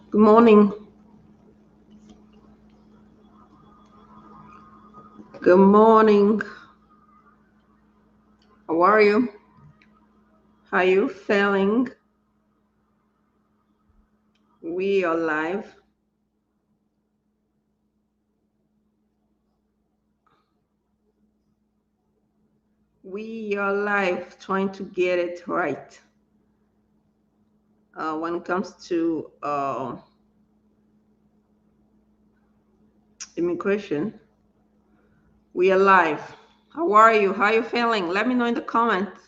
Good morning. Good morning. How are you? How you feeling? We are live. We are live trying to get it right. When it comes to immigration, we are live. How are you? How you feeling? Let me know in the comments.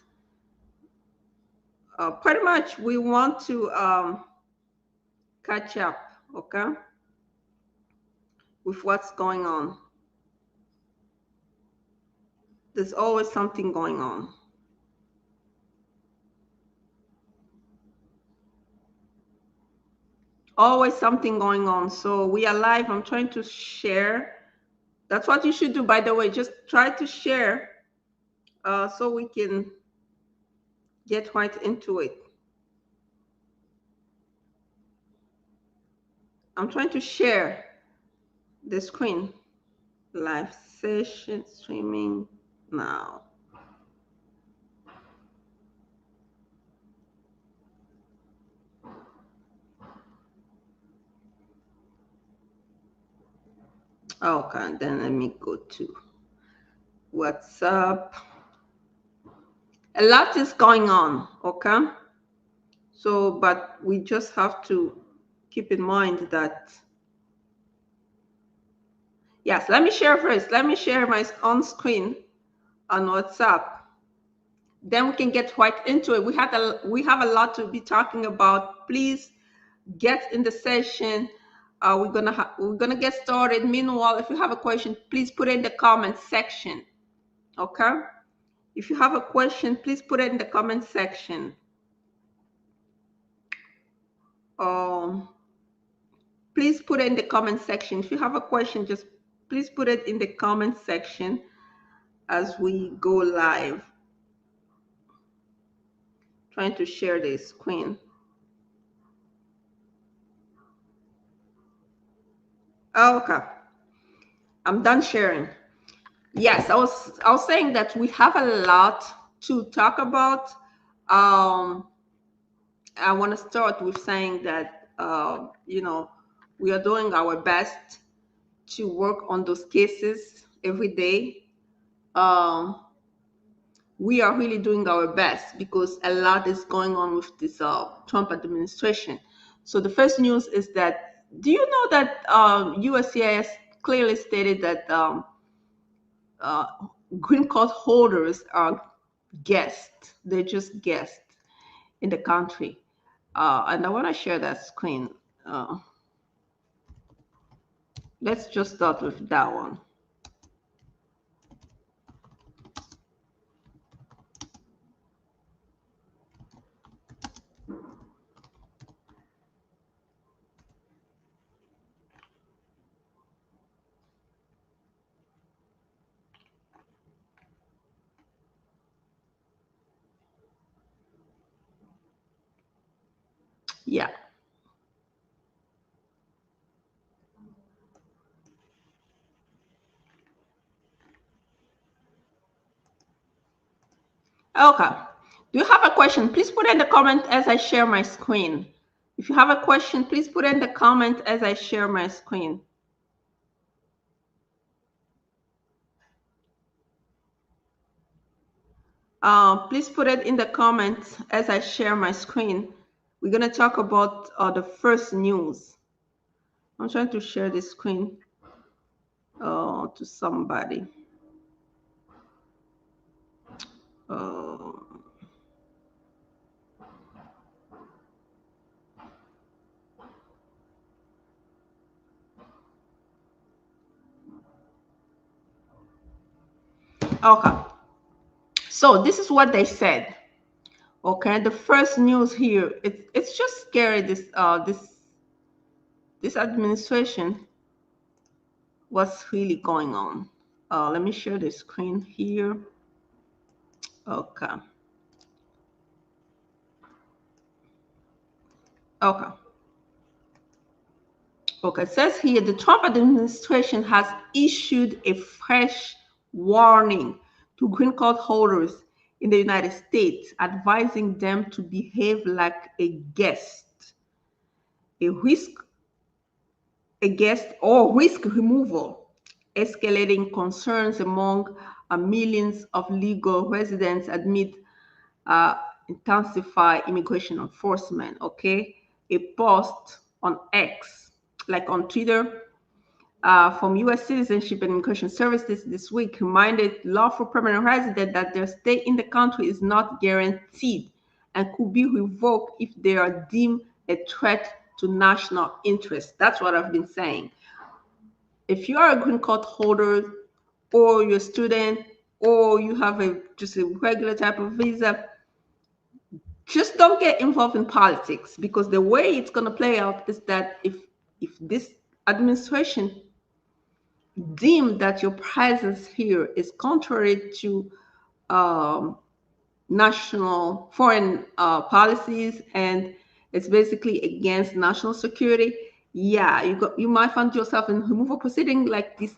Pretty much, we want to catch up, okay, with what's going on. There's always something going on. Always something going on. So we are live. I'm trying to share. That's what you should do, by the way. Just try to share so we can get right into it. I'm trying to share the screen. Live session streaming now. Okay, then let me go to WhatsApp. A lot is going on, okay? So, but we just have to keep in mind that, yes, let me share first. Let me share my on screen on WhatsApp. Then we can get right into it. We have a lot to be talking about. Please get in the session. We're gonna get started. Meanwhile, if you have a question, please put it in the comment section. Okay? If you have a question, please put it in the comment section. Um, please put it in the comment section. If you have a question, just please put it in the comment section as we go live. Trying to share the screen. Okay, I'm done sharing. Yes, I was saying that we have a lot to talk about. I want to start with saying that we are doing our best to work on those cases every day. Um, we are really doing our best because a lot is going on with this Trump administration. So the first news is that, do you know that USCIS clearly stated that uh, green card holders are guests. They're just guests in the country. And I want to share that screen. Uh, let's just start with that one. Yeah. Okay. Do you have a question? Please put it in the comment as I share my screen. If you have a question, please put it in the comment as I share my screen. Please put it in the comments as I share my screen. We're going to talk about the first news. I'm trying to share the screen to somebody. Uh, okay. So this is what they said. Okay, the first news here, it's just scary. This administration, what's really going on? Let me share the screen here. Okay. Okay. Okay, it says here the Trump administration has issued a fresh warning to green card holders in the United States, advising them to behave like a guest, a risk, a guest or risk removal, escalating concerns among millions of legal residents amid uh, intensify immigration enforcement. Okay, a post on X, like on Twitter, from U.S. Citizenship and Immigration Services this week reminded lawful permanent residents that their stay in the country is not guaranteed and could be revoked if they are deemed a threat to national interest. That's what I've been saying. If you are a green card holder, or you're a student, or you have just a regular type of visa, just don't get involved in politics, because the way it's going to play out is that if this administration deem that your presence here is contrary to um, national foreign policies, and it's basically against national security, yeah, you might find yourself in removal proceeding, like this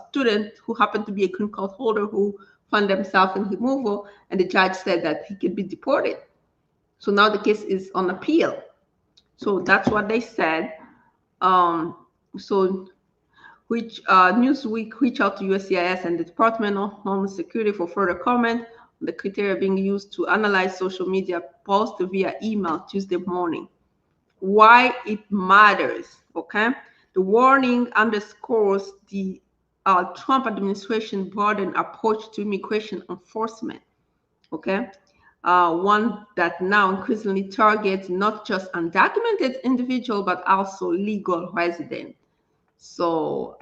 student who happened to be a green card holder who found themselves in removal, and the judge said that he could be deported. So now the case is on appeal. So that's what they said. So which Newsweek reached out to USCIS and the Department of Homeland Security for further comment on the criteria being used to analyze social media posts via email Tuesday morning. Why it matters, okay? The warning underscores the Trump administration broadened approach to immigration enforcement, okay? One that now increasingly targets not just undocumented individuals, but also legal residents. So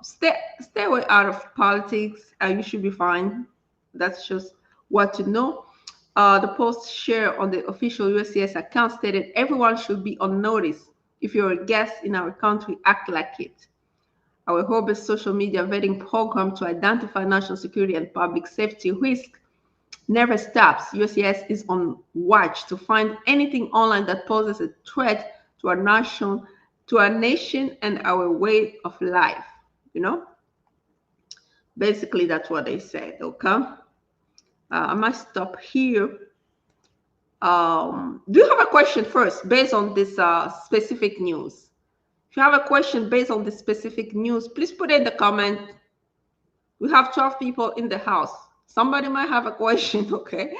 stay away out of politics. You should be fine. That's just what to know. The post shared on the official USCIS account stated everyone should be on notice. If you're a guest in our country, act like it. Our robust social media vetting program to identify national security and public safety risk never stops. USCIS is on watch to find anything online that poses a threat to our nation and our way of life. You know, basically that's what they said. Okay, I might stop here. Do you have a question first based on this specific news? If you have a question based on this specific news, please put it in the comment. We have 12 people in the house. Somebody might have a question, okay?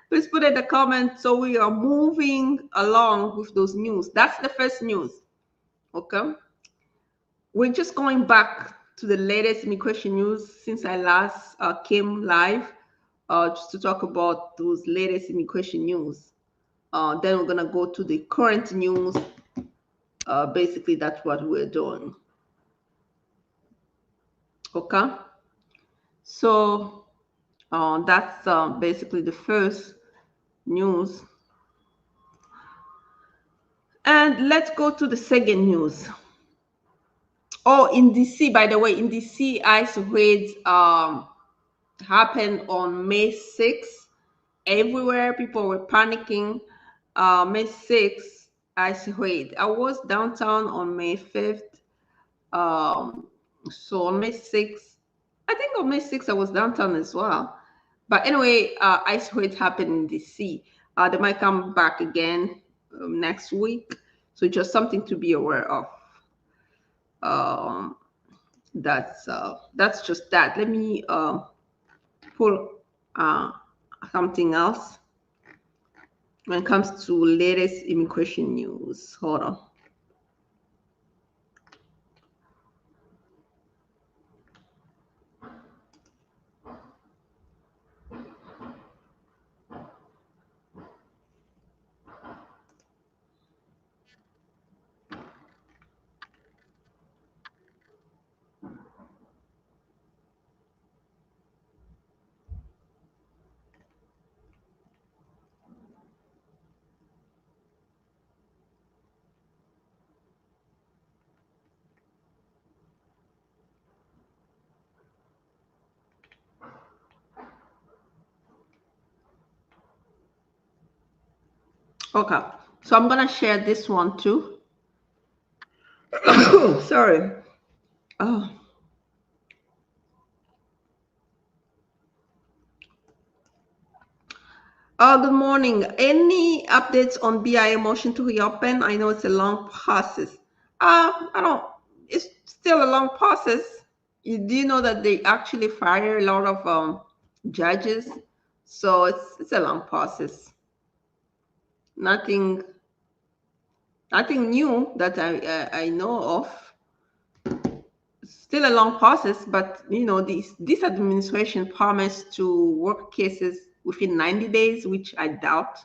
Please put in the comment so we are moving along with those news. That's the first news, okay? We're just going back to the latest immigration news since I last came live, just to talk about those latest immigration news. Then we're gonna go to the current news. Basically, that's what we're doing, okay? So that's basically the first news. And let's go to the second news. Oh, in DC, by the way, in DC, ICE raids happened on May 6th. Everywhere people were panicking. May 6th, ICE raid. I was downtown on May 5th. So on May 6th, I think on May 6th, I was downtown as well. But anyway, ICE raid happened in DC. They might come back again next week. So just something to be aware of. Um, that's just that. Let me pull uh, something else when it comes to latest immigration news. Hold on. Okay, so I'm gonna share this one too. Sorry. Oh. Good morning. Any updates on BIA motion to reopen? I know it's a long process. I don't. It's still a long process. Do you know that they actually fire a lot of judges? So it's a long process. Nothing nothing new that I know of. Still a long process, but this administration promised to work cases within 90 days, which I doubt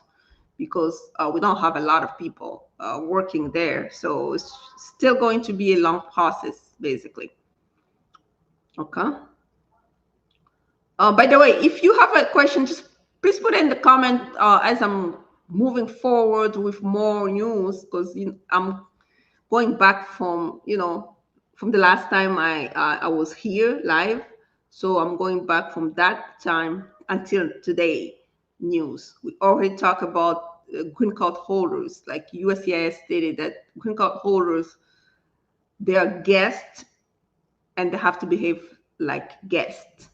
because we don't have a lot of people working there. So it's still going to be a long process, basically. Okay. By the way, if you have a question, just please put it in the comment as I'm moving forward with more news, because I'm going back from the last time I was here live. So I'm going back from that time until today news. We already talked about green card holders, like USCIS stated that green card holders, they are guests and they have to behave like guests.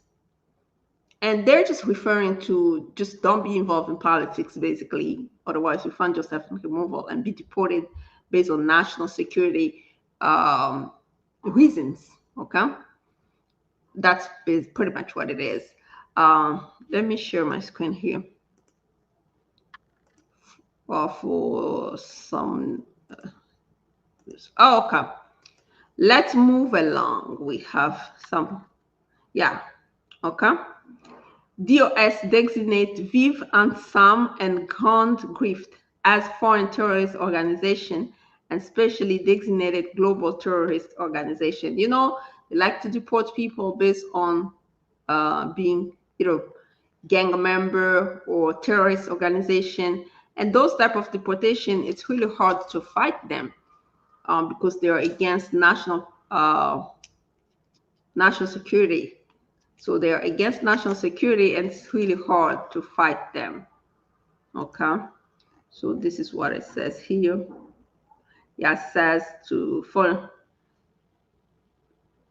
And they're just referring to just don't be involved in politics, basically. Otherwise, you find yourself in removal and be deported based on national security reasons. Okay, that's pretty much what it is. Let me share my screen here for some. Oh, okay, let's move along. We have some, yeah, okay. DOS designate Vive Ensemble and Grand Grift as foreign terrorist organization and specially designated global terrorist organization. They like to deport people based on being gang member or terrorist organization. And those type of deportation, it's really hard to fight them because they are against national security. So they are against national security, and it's really hard to fight them. Okay. So this is what it says here. Yeah, it says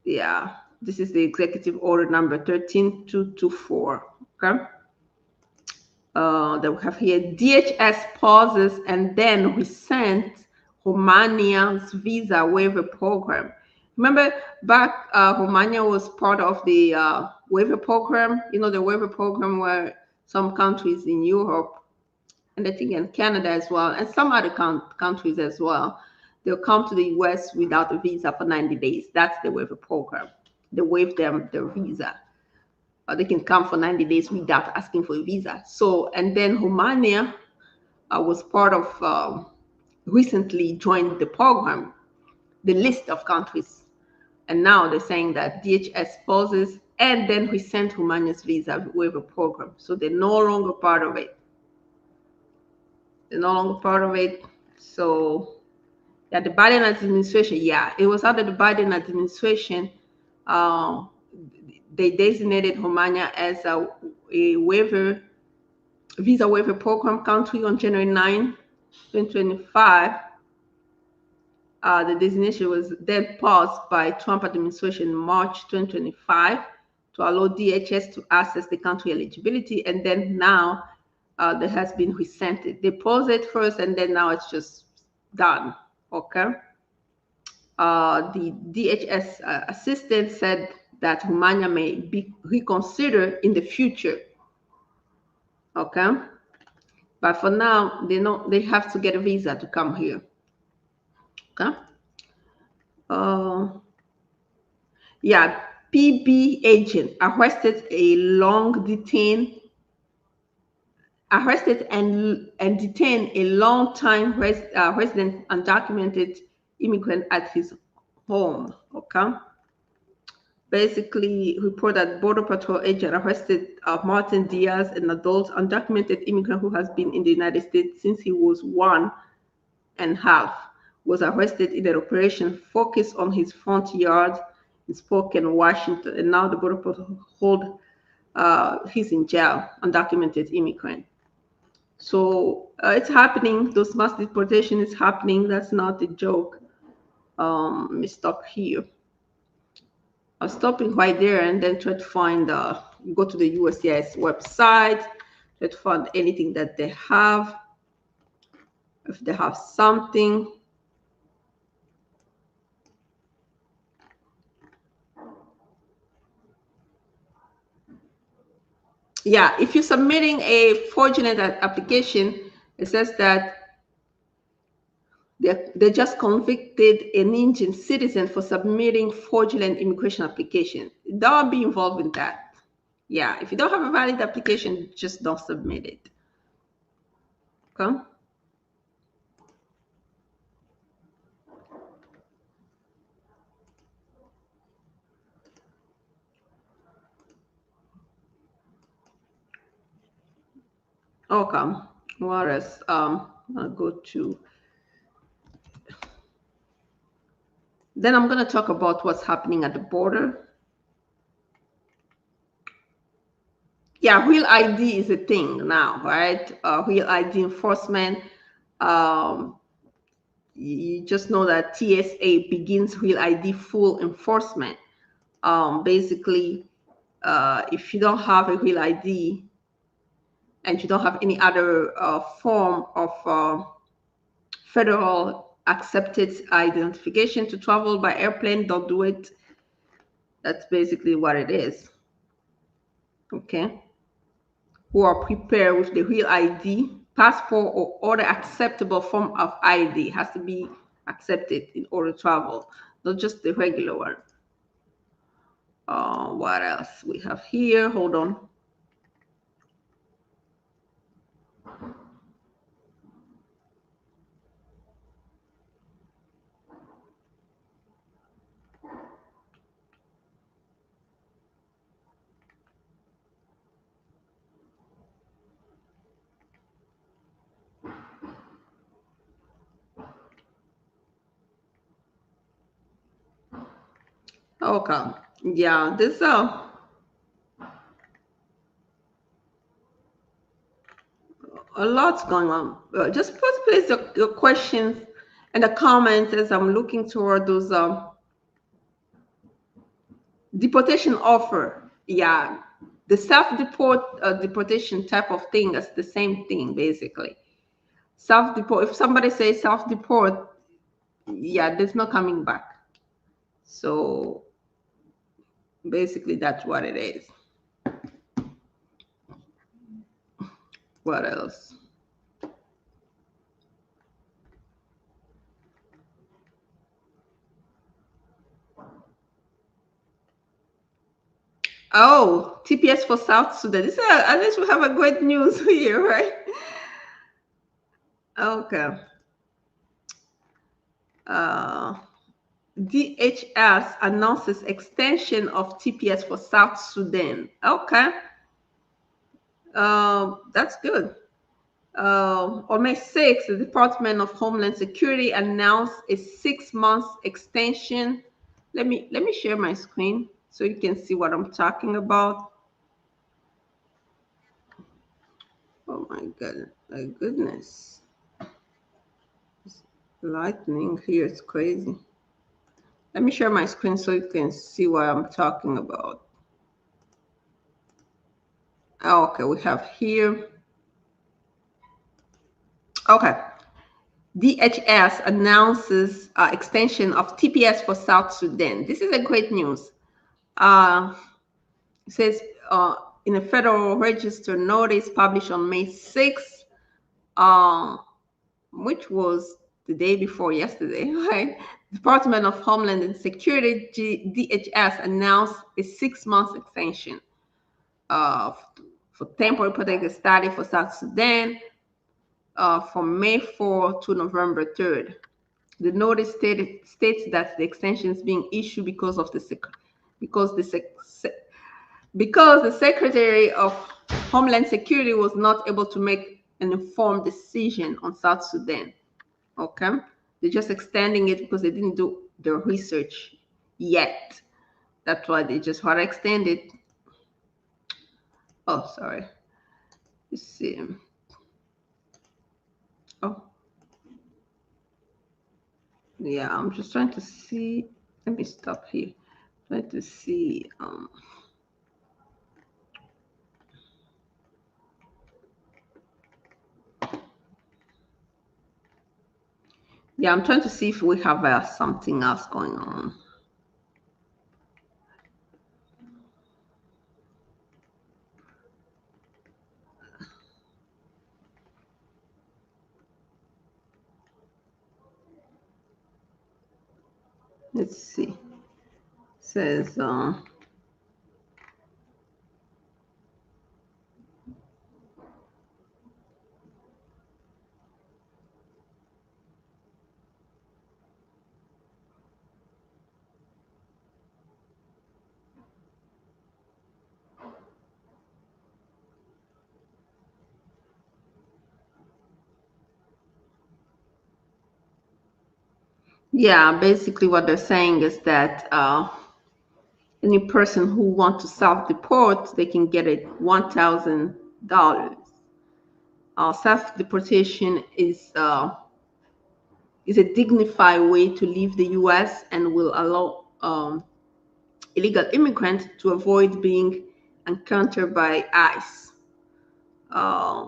yeah, this is the executive order number 13224. Okay. That we have here. DHS pauses and then resent Romania's visa waiver program. Remember back, Romania was part of the waiver program, the waiver program where some countries in Europe, and I think in Canada as well, and some other countries as well, they'll come to the US without a visa for 90 days. That's the waiver program. They waive them their visa. They can come for 90 days without asking for a visa. So, and then Romania was part of, recently joined the program, the list of countries. And now they're saying that DHS pauses and then we sent Romania's visa waiver program. So they're no longer part of it. They're no longer part of it. So, yeah, the Biden administration, yeah, it was under the Biden administration. They designated Romania as a visa waiver program country on January 9, 2025. The designation was then paused by Trump administration in March 2025 to allow DHS to assess the country eligibility, and then now there has been resented. They paused it first, and then now it's just done. Okay. The DHS assistant said that Romania may be reconsidered in the future. Okay. But for now, they have to get a visa to come here. Okay. Yeah, PB agent arrested and detained a long-time resident undocumented immigrant at his home. Okay. Basically, report that Border Patrol agent arrested Martin Diaz, an adult undocumented immigrant who has been in the United States since he was 1.5, was arrested in an operation focused on his front yard in Spokane, Washington, and now the Border Patrol hold he's in jail, undocumented immigrant. So it's happening. Those mass deportation is happening. That's not a joke. Let me stop here. I'm stopping right there and then try to find, go to the USCIS website, try to find anything that they have, if they have something. Yeah, if you're submitting a fraudulent application, it says that they just convicted an Indian citizen for submitting fraudulent immigration application. Don't be involved in that. Yeah, if you don't have a valid application, just don't submit it. Okay. Okay. What else? I'll go to. Then I'm going to talk about what's happening at the border. Yeah, real ID is a thing now, right? Real ID enforcement. Um, you just know that TSA begins real ID full enforcement. Basically, if you don't have a real ID and you don't have any other form of federal accepted identification to travel by airplane, don't do it. That's basically what it is. Okay. Who are prepared with the real ID, passport, or other acceptable form of ID has to be accepted in order to travel, not just the regular one. What else we have here? Hold on. Okay. Yeah, there's a lot's going on. Just place your questions in the comments as I'm looking toward those deportation offer. Yeah, the deportation type of thing. That's the same thing basically. Self deport. If somebody says self deport, yeah, there's no coming back. So basically, that's what it is. What else? Oh, TPS for South Sudan. This is at least we have a great news here, right? Okay. Uh, DHS announces extension of TPS for South Sudan. Okay. That's good. On May 6th, the Department of Homeland Security announced a 6 month extension. Let me share my screen so you can see what I'm talking about. Oh my god, my goodness. Lightning here is crazy. Let me share my screen so you can see what I'm talking about. Okay, we have here. Okay. DHS announces extension of TPS for South Sudan. This is a great news. It says in a Federal Register notice published on May 6th, which was the day before yesterday, right? Department of Homeland Security, DHS, announced a 6 month extension for temporary protected status for South Sudan from May 4 to November 3rd. The notice states that the extension is being issued because of because the Secretary of Homeland Security was not able to make an informed decision on South Sudan. Okay, they're just extending it because they didn't do their research yet. That's why they just want to extend it. Oh, sorry. Let's see. Oh, Yeah, I'm just trying to see. Let me stop here. Trying to see. Yeah, I'm trying to see if we have something else going on. Let's see. It says, yeah, basically what they're saying is that any person who wants to self-deport, they can get it $1,000. Self-deportation is a dignified way to leave the U.S. and will allow illegal immigrants to avoid being encountered by ICE. Uh,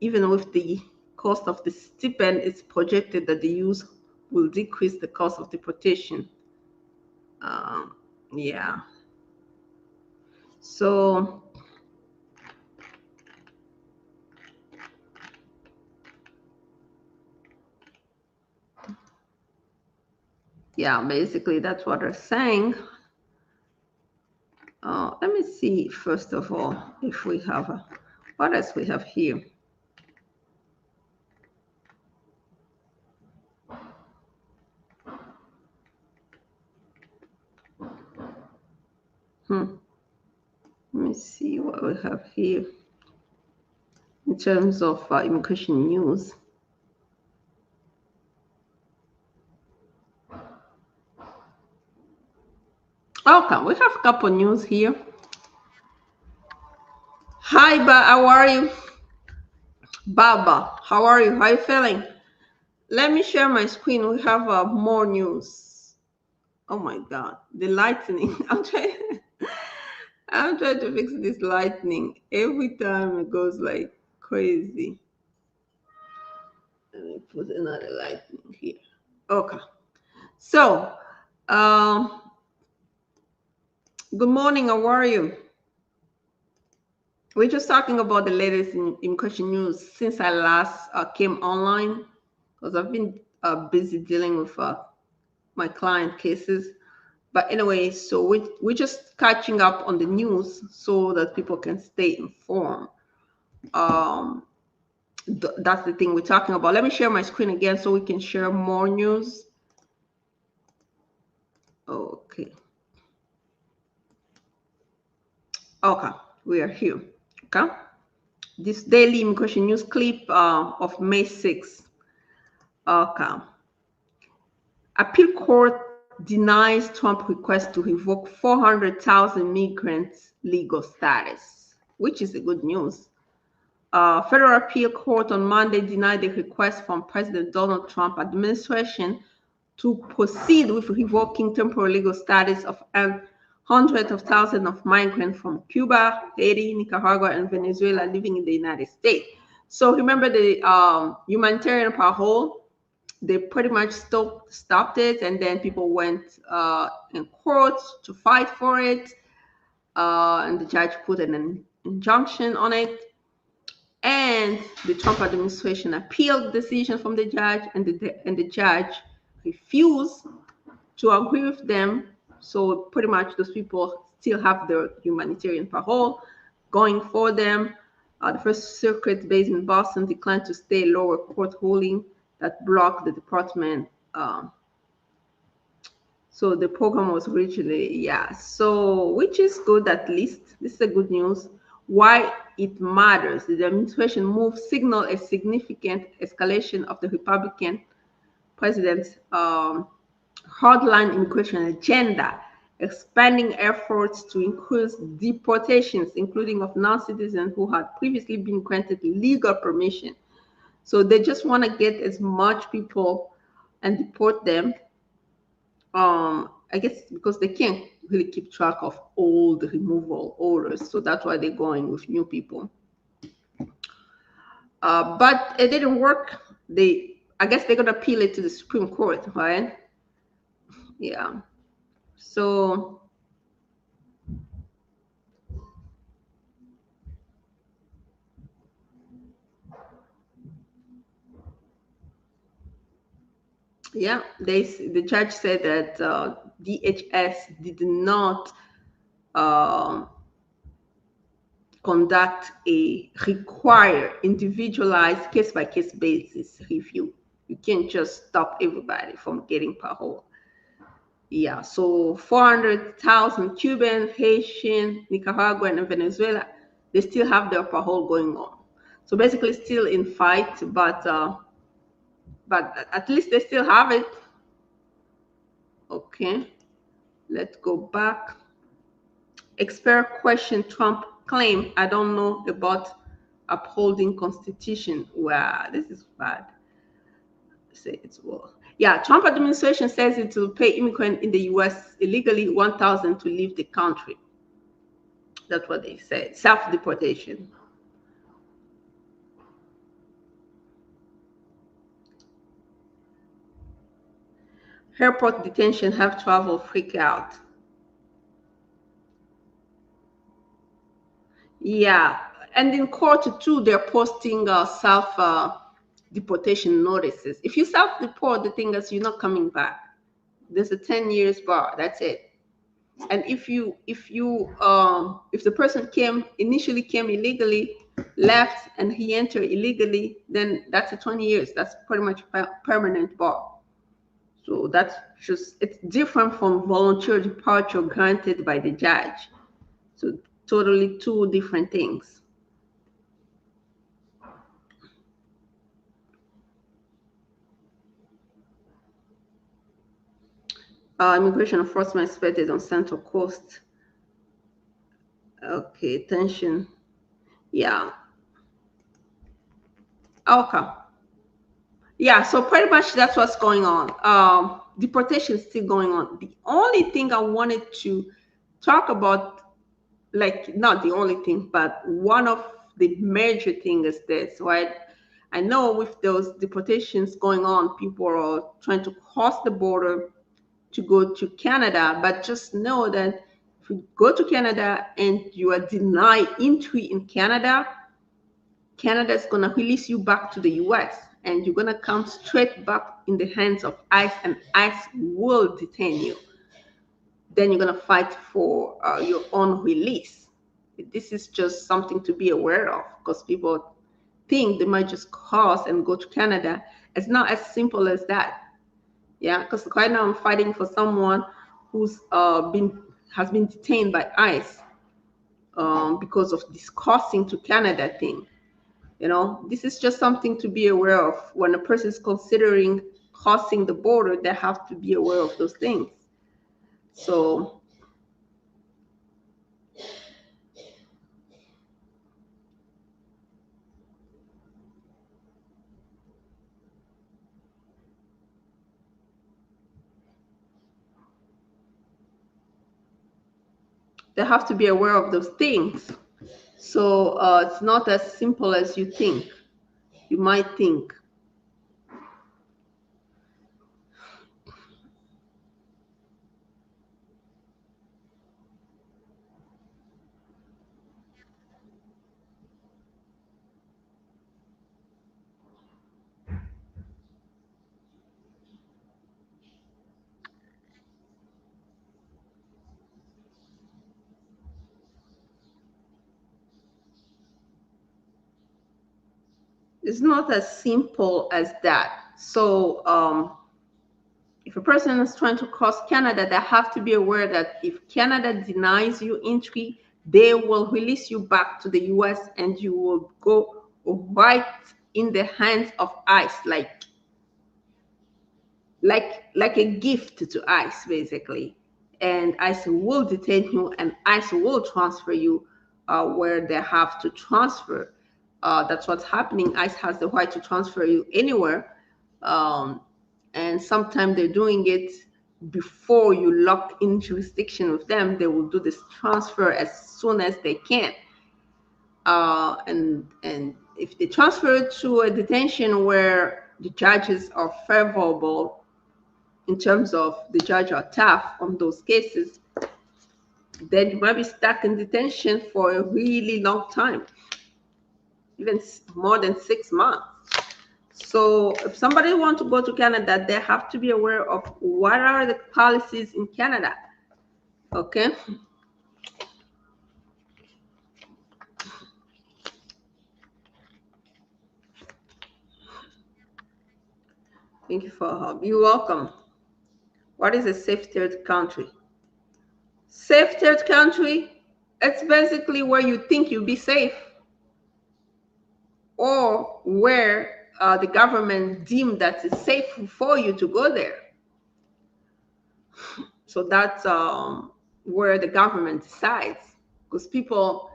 Even with the cost of the stipend, it's projected that the use will decrease the cost of deportation. Um, yeah. So, yeah, basically that's what they're saying. Let me see, first of all, if we have what else we have here. Let me see what we have here in terms of immigration news. Okay, we have a couple news here. Hi, how are you? Baba, how are you? How are you feeling? Let me share my screen. We have more news. Oh my God, the lightning. I'm trying to fix this lightning. Every time it goes like crazy. Let me put another lightning here. Okay. So, um, good morning. How are you? We're just talking about the latest in immigration news since I last came online because I've been busy dealing with my client cases. But anyway, so we're just catching up on the news so that people can stay informed. Um, that's the thing we're talking about. Let me share my screen again so we can share more news. Okay. Okay, we are here. Okay. This daily immigration news clip of May 6th. Okay. Appeal court denies Trump request to revoke 400,000 migrants' legal status, which is the good news. Federal appeal court on Monday denied the request from President Donald Trump administration to proceed with revoking temporary legal status of hundreds of thousands of migrants from Cuba, Haiti, Nicaragua, and Venezuela living in the United States. So remember the humanitarian parole, they pretty much stopped it, and then people went in court to fight for it, and the judge put an injunction on it. And the Trump administration appealed the decision from the judge, and the judge refused to agree with them. So pretty much those people still have their humanitarian parole going for them. The First Circuit, based in Boston, declined to stay a lower court ruling that blocked the department. So the program was originally, yeah. So which is good, at least. This is a good news. Why it matters. The administration move signal a significant escalation of the Republican president's hardline immigration agenda, expanding efforts to increase deportations, including of non-citizens who had previously been granted legal permission. So they just want to get as much people and deport them I guess because they can't really keep track of old removal orders, so that's why they're going with new people. But it didn't work. I guess they're gonna appeal it to the Supreme Court, right? Yeah. So yeah, the judge said that DHS did not um, conduct a require individualized case by case basis review. You can't just stop everybody from getting parole. Yeah, so 400,000 Cuban, Haitian, Nicaraguan, and Venezuela, they still have their parole going on. So basically, still in fight, but at least they still have it. Okay, let's go back. Expert question Trump claim I don't know about upholding constitution. Wow, this is bad. Say it's well. Yeah, Trump administration says it will pay immigrant in the U.S. illegally 1,000 to leave the country. That's what they said. Self-deportation. Airport detention have travel freak out. Yeah, and in court too, they're posting self deportation notices. If you self deport, the thing is you're not coming back. There's a 10 years bar. That's it. And if the person initially came illegally, left and he entered illegally, then that's a 20 years. That's pretty much permanent bar. So that's just, it's different from voluntary departure granted by the judge. So totally two different things. Immigration enforcement expected on Central Coast. Okay, tension. Yeah. Okay. Yeah, so pretty much that's what's going on. Deportation is still going on. The only thing I wanted to talk about, like not the only thing, but one of the major things is this, right? I know with those deportations going on, people are trying to cross the border to go to Canada, but just know that if you go to Canada and you are denied entry in Canada, Canada is going to release you back to the US and you're going to come straight back in the hands of ICE, and ICE will detain you. Then you're going to fight for your own release. This is just something to be aware of because people think they might just cross and go to Canada. It's not as simple as that. Yeah, because right now I'm fighting for someone who's has been detained by ICE because of this crossing to Canada thing. You know, this is just something to be aware of. When a person is considering crossing the border, they have to be aware of those things. So they have to be aware of those things. So it's not as simple as you think. You might think. It's not as simple as that. So if a person is trying to cross Canada, they have to be aware that if Canada denies you entry, they will release you back to the US and you will go right in the hands of ICE, like a gift to ICE, basically. And ICE will detain you and ICE will transfer you where they have to transfer. That's what's happening. ICE has the right to transfer you anywhere. Um, and sometimes they're doing it before you lock in jurisdiction with them, they will do this transfer as soon as they can. And if they transfer to a detention where the judges are favorable in terms of the judge are tough on those cases, then you might be stuck in detention for a really long time, even more than 6 months. So if somebody wants to go to Canada, they have to be aware of what are the policies in Canada. Okay. Thank you for help. You're welcome. What is a safe third country? Safe third country, it's basically where you think you'll be safe, or where the government deemed that it's safe for you to go there. So that's where the government decides, because they will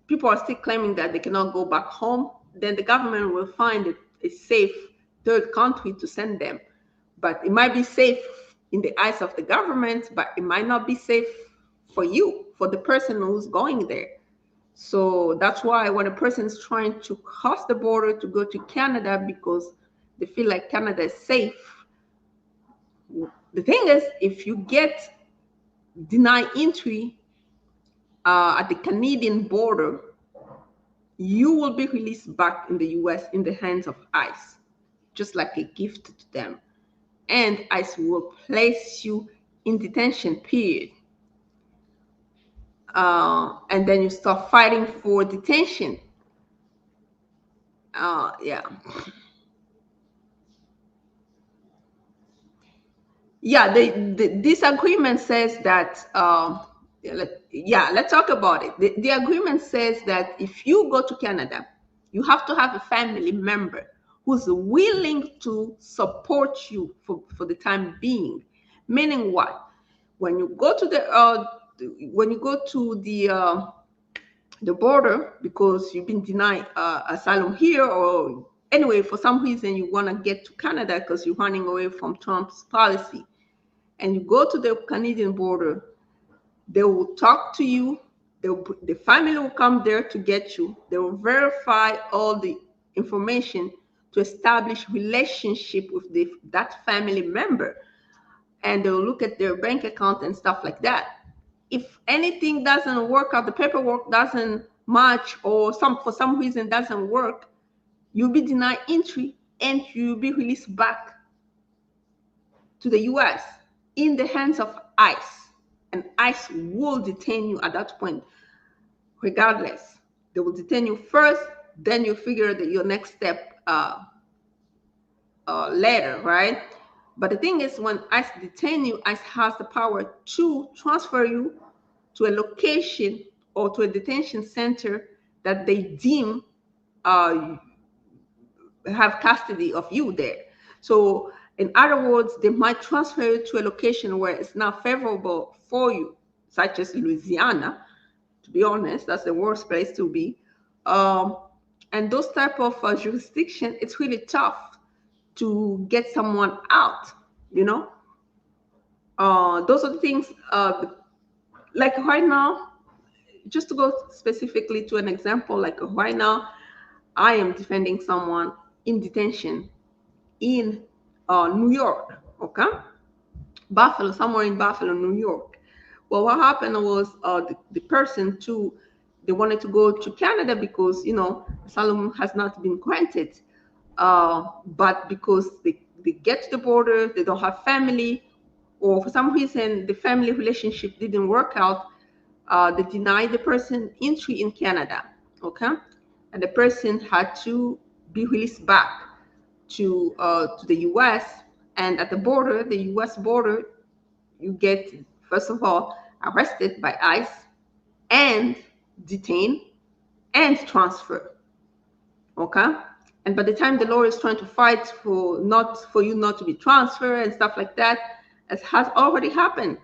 people are still claiming that they cannot go back home. Then the government will find it a safe third country to send them. But it might be safe in the eyes of the government, but it might not be safe for you, for the person who's going there. So that's why when a person is trying to cross the border to go to Canada because they feel like Canada is safe, the thing is, if you get denied entry at the Canadian border, you will be released back in the US in the hands of ICE, just like a gift to them. And ICE will place you in detention, period. And then you start fighting for detention. Yeah. Yeah, this agreement says that, let's talk about it. The agreement says that if you go to Canada, you have to have a family member who's willing to support you for the time being. Meaning what? When you go to the border because you've been denied asylum here, or anyway, for some reason you want to get to Canada because you're running away from Trump's policy, and you go to the Canadian border, they will talk to you. The family will come there to get you. They will verify all the information to establish relationship with that family member, and they will look at their bank account and stuff like that. If anything doesn't work out, the paperwork doesn't match, or for some reason doesn't work, you'll be denied entry and you'll be released back to the US in the hands of ICE. And ICE will detain you at that point, regardless. They will detain you first, then you figure that your next step later, right? But the thing is, when ICE detain you, ICE has the power to transfer you to a location or to a detention center that they deem have custody of you there. So in other words, they might transfer you to a location where it's not favorable for you, such as Louisiana. To be honest, that's the worst place to be. And those type of jurisdiction, it's really tough to get someone out, you know. Those are the things, like right now, just to go specifically to an example, like right now, I am defending someone in detention in New York, okay? Buffalo, somewhere in Buffalo, New York. Well, what happened was the person too, they wanted to go to Canada because, asylum has not been granted. But because they get to the border, they don't have family, or for some reason the family relationship didn't work out, they denied the person entry in Canada, okay? And the person had to be released back to the US. And at the border, the US border, you get, first of all, arrested by ICE and detained and transferred, okay? And by the time the lawyer is trying to fight for you not to be transferred and stuff like that, it has already happened.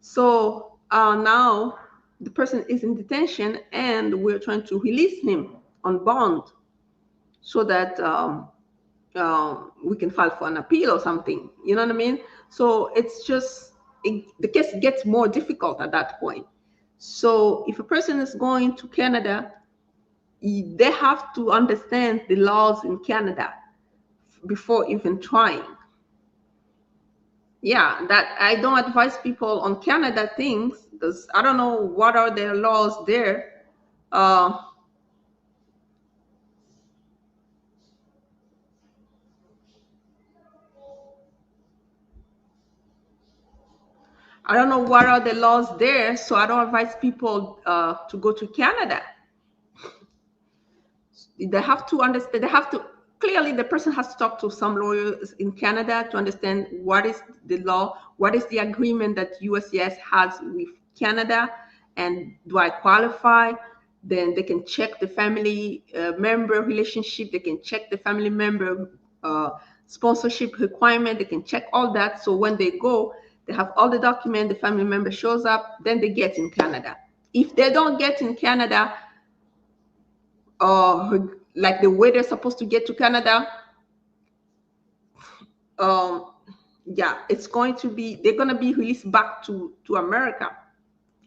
So now the person is in detention and we're trying to release him on bond so that we can file for an appeal or something. You know what I mean? So it's just the case gets more difficult at that point. So if a person is going to Canada, they have to understand the laws in Canada before even trying. Yeah, that I don't advise people on Canada things because I don't know what are their laws there. Uh, I don't know what are the laws there, so I don't advise people to go to Canada. They have to understand, they have to clearly, the person has to talk to some lawyers in Canada to understand what is the law, what is the agreement that USCIS has with Canada, and do I qualify? Then they can check the family member relationship, they can check the family member uh, sponsorship requirement, they can check all that. So when they go, they have all the document, the family member shows up, then they get in Canada. If they don't get in Canada, like the way they're supposed to get to Canada, um, yeah, it's going to be, they're going to be released back to America.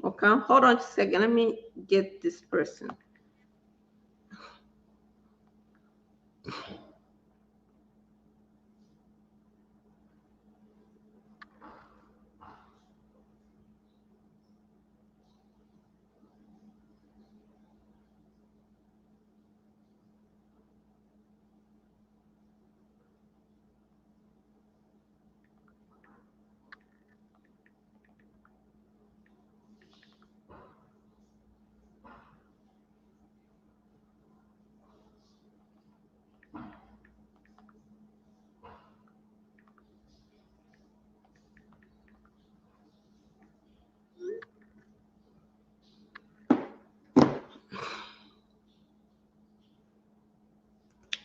Okay, hold on a second. Let me get this person.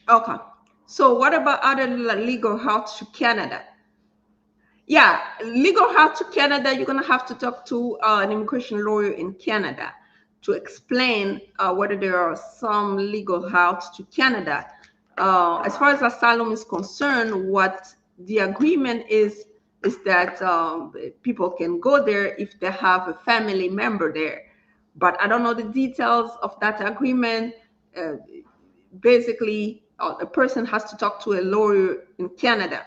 Okay, so what about other legal routes to Canada? Yeah, legal route to Canada, you're going to have to talk to an immigration lawyer in Canada to explain whether there are some legal routes to Canada. As far as asylum is concerned, what the agreement is that people can go there if they have a family member there. But I don't know the details of that agreement. Uh, Basically, a person has to talk to a lawyer in Canada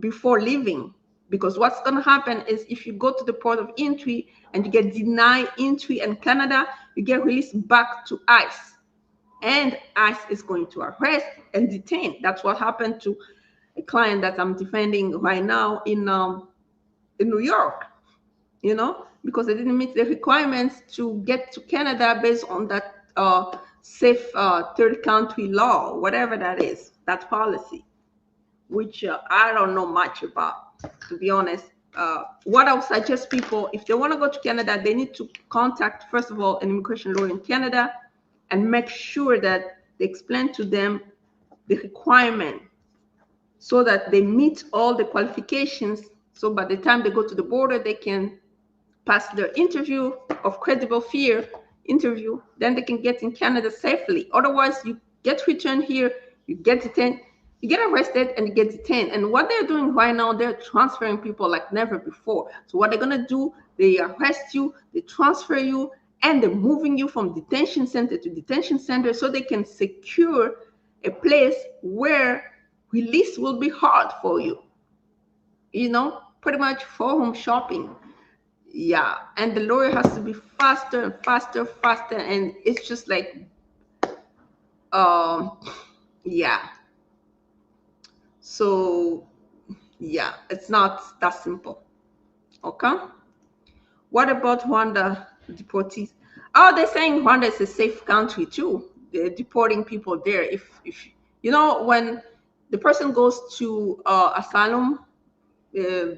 before leaving, because what's going to happen is if you go to the port of entry and you get denied entry in Canada, you get released back to ICE, and ICE is going to arrest and detain. That's what happened to a client that I'm defending right now in New York, because they didn't meet the requirements to get to Canada based on that safe third country law, whatever that is, that policy, which I don't know much about, to be honest. What I would suggest people, if they want to go to Canada, they need to contact, first of all, an immigration lawyer in Canada and make sure that they explain to them the requirement so that they meet all the qualifications. So by the time they go to the border, they can pass their interview of credible fear interview, then they can get in Canada safely. Otherwise, you get returned here, you get detained, you get arrested and you get detained. And what they're doing right now, they're transferring people like never before. So what they're gonna do, they arrest you, they transfer you, and they're moving you from detention center to detention center so they can secure a place where release will be hard for you. Pretty much for home shopping. Yeah, and the lawyer has to be faster and faster, faster, and it's just like, um, yeah. So, yeah, it's not that simple. Okay. What about Rwanda deportees? Oh, they're saying Rwanda is a safe country too. They're deporting people there. If when the person goes to asylum uh,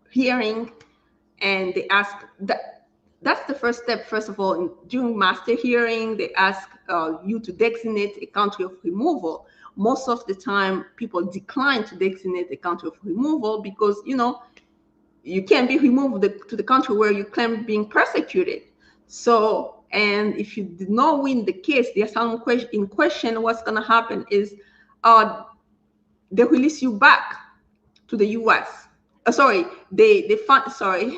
hearing, and they ask that's the first step. First of all, during master hearing, they ask you to designate a country of removal. Most of the time people decline to designate a country of removal because you can't be removed to the country where you claim being persecuted. So, and if you did not win the case, the asylum in question, what's going to happen is they release you back to the US. Sorry, they find, sorry,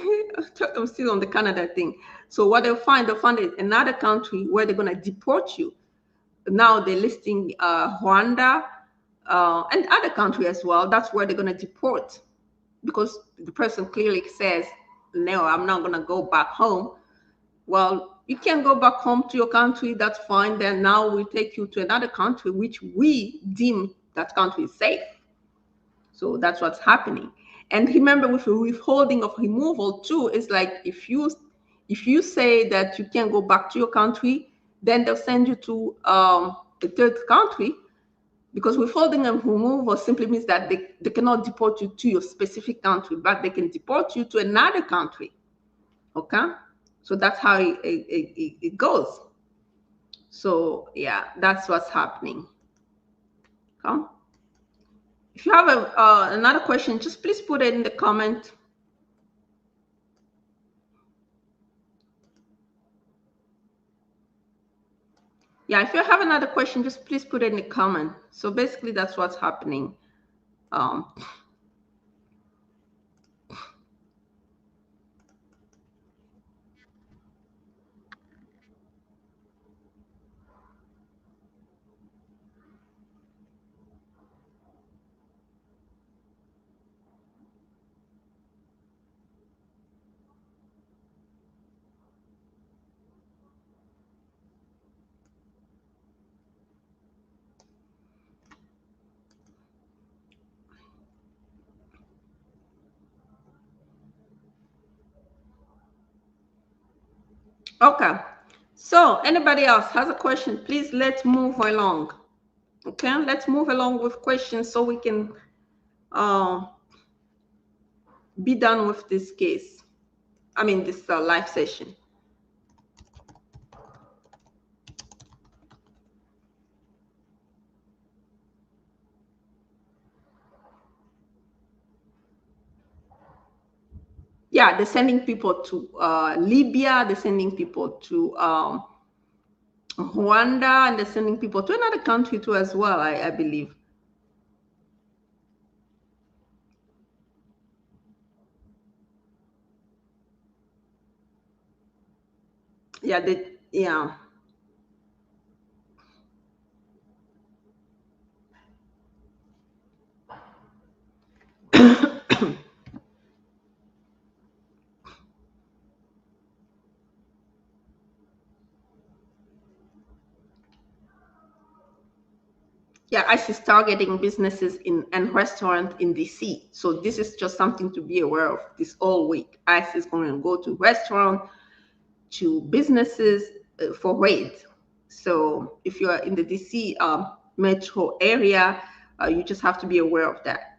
I'm still on the Canada thing. So what they'll find another country where they're gonna deport you. Now they're listing Rwanda and other country as well. That's where they're gonna deport, because the person clearly says, no, I'm not gonna go back home. Well, you can go back home to your country, that's fine. Then now we take you to another country which we deem that country is safe. So that's what's happening. And remember, with withholding of removal too, is like if you say that you can't go back to your country, then they'll send you to a third country, because withholding and removal simply means that they cannot deport you to your specific country, but they can deport you to another country. Okay, so that's how it goes. So yeah, that's what's happening. Okay? If you have another question, just please put it in the comment. Yeah, if you have another question, just please put it in the comment. So basically, that's what's happening. Okay, so anybody else has a question, please, let's move along. Okay, let's move along with questions so we can be done with this case. I mean, this live session. Yeah, they're sending people to Libya, they're sending people to Rwanda, and they're sending people to another country too as well, I believe. Yeah, yeah. Yeah, ICE is targeting businesses and restaurants in DC. So this is just something to be aware of this all week. ICE is going to go to restaurants, to businesses for raids. So if you are in the DC metro area, you just have to be aware of that.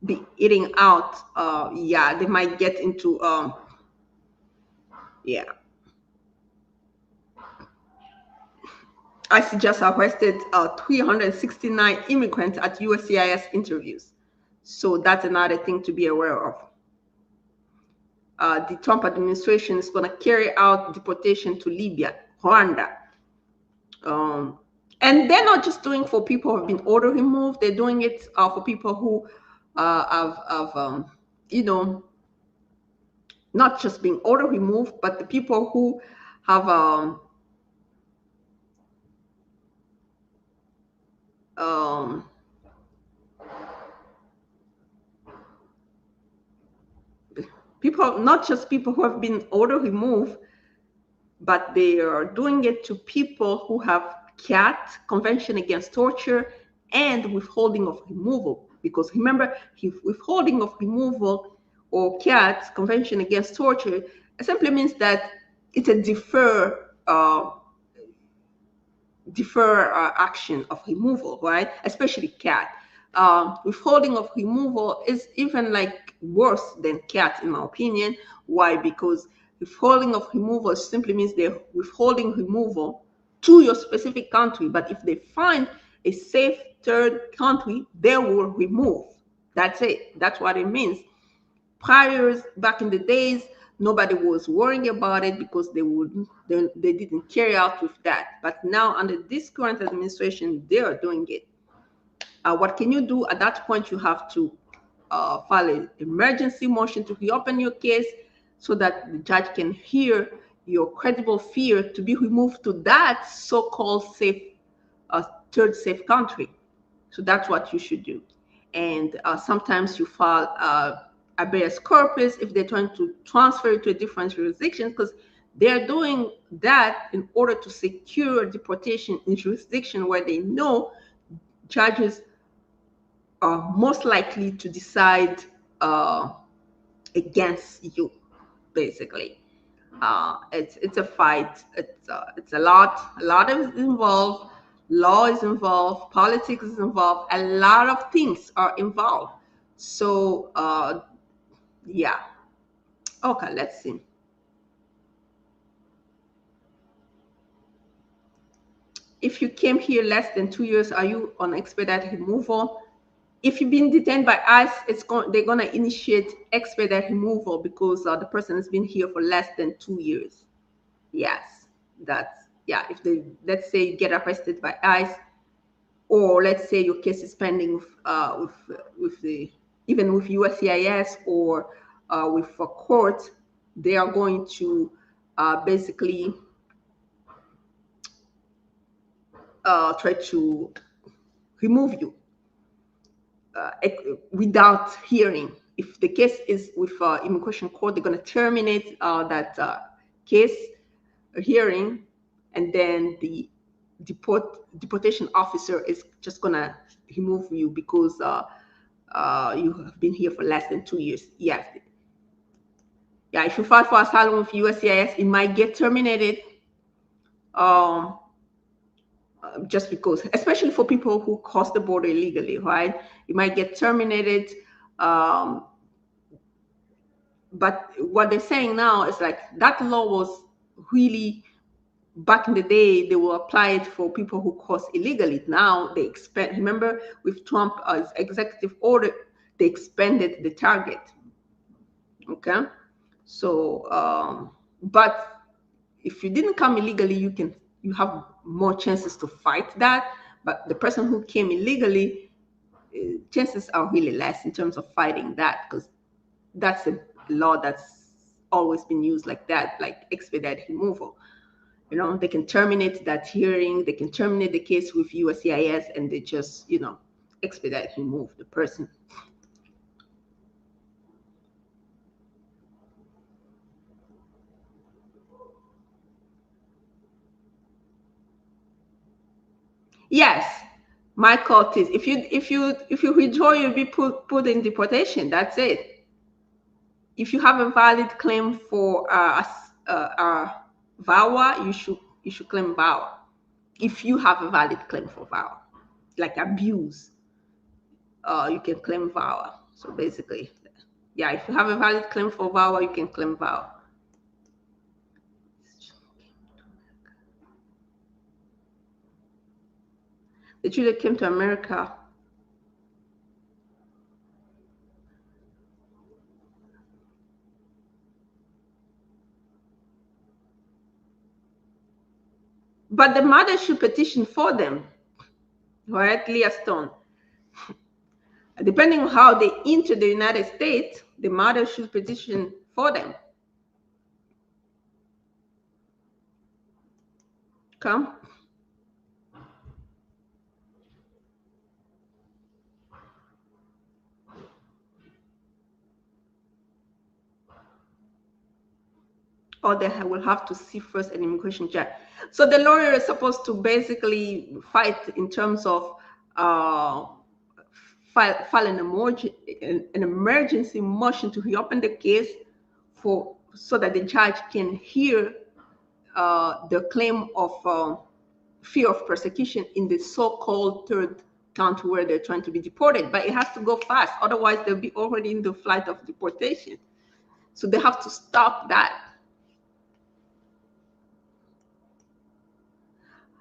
Be eating out, yeah, they might get into, yeah. ICE just arrested 369 immigrants at USCIS interviews. So that's another thing to be aware of. The Trump administration is going to carry out deportation to Libya, Rwanda. And they're not just doing for people who have been order removed, they're doing it for people who have you know, not just being order removed, but the people who have people, not just people who have been order removed, but they are doing it to people who have CAT, Convention Against Torture, and withholding of removal. Because remember, withholding of removal or CAT, Convention Against Torture, simply means that it's a defer action of removal, right? Especially CAT. Withholding of removal is even like worse than CAT, in my opinion. Why? Because withholding of removal simply means they're withholding removal to your specific country, but if they find a safe third country, they will remove. That's it. That's what it means. Priors, back in the days, nobody was worrying about it because they didn't carry out with that. But now under this current administration, they are doing it. What can you do at that point? You have to file an emergency motion to reopen your case so that the judge can hear your credible fear to be removed to that so-called safe, third safe country. So that's what you should do. And sometimes you file habeas corpus if they're trying to transfer you to a different jurisdiction, because they're doing that in order to secure deportation in jurisdiction where they know judges are most likely to decide against you, basically. It's a fight. It's a lot is involved. Law is involved. Politics is involved. A lot of things are involved. So yeah. Okay, let's see. If you came here less than 2 years, are you on expedited removal? If you've been detained by ICE, they're gonna initiate expedited removal because the person has been here for less than 2 years. Yes, that's, yeah. If they, let's say you get arrested by ICE, or let's say your case is pending with the, even with USCIS or with a court, they are going to basically try to remove you without hearing. If the case is with immigration court, they're going to terminate that case hearing, and then the deportation officer is just going to remove you because you have been here for less than 2 years. Yes. Yeah, if you file for asylum with USCIS, it might get terminated. Just because, especially for people who cross the border illegally, right? It might get terminated. But what they're saying now is like that law was really, back in the day, they will apply it for people who cross illegally. Now they expand. Remember, with Trump executive order, they expanded the target. Okay, so but if you didn't come illegally, you have more chances to fight that. But the person who came illegally, chances are really less in terms of fighting that, because that's a law that's always been used like that, like expedited removal. You know, they can terminate that hearing, they can terminate the case with USCIS, and they just, you know, expedite remove the person. Yes, my court is, if you withdraw, you'll be put in deportation. That's it. If you have a valid claim for VAWA, you should claim VAWA. If you have a valid claim for VAWA, like abuse, you can claim VAWA. So basically, yeah, if you have a valid claim for VAWA, you can claim VAWA. The children came to America. But the mother should petition for them, right? Leah Stone. Depending on how they enter the United States, the mother should petition for them. Okay? Or they will have to see first an immigration judge. So the lawyer is supposed to basically fight in terms of file an emergency motion to reopen the case so that the judge can hear the claim of fear of persecution in the so-called third country where they're trying to be deported. But it has to go fast, otherwise they'll be already in the flight of deportation. So they have to stop that.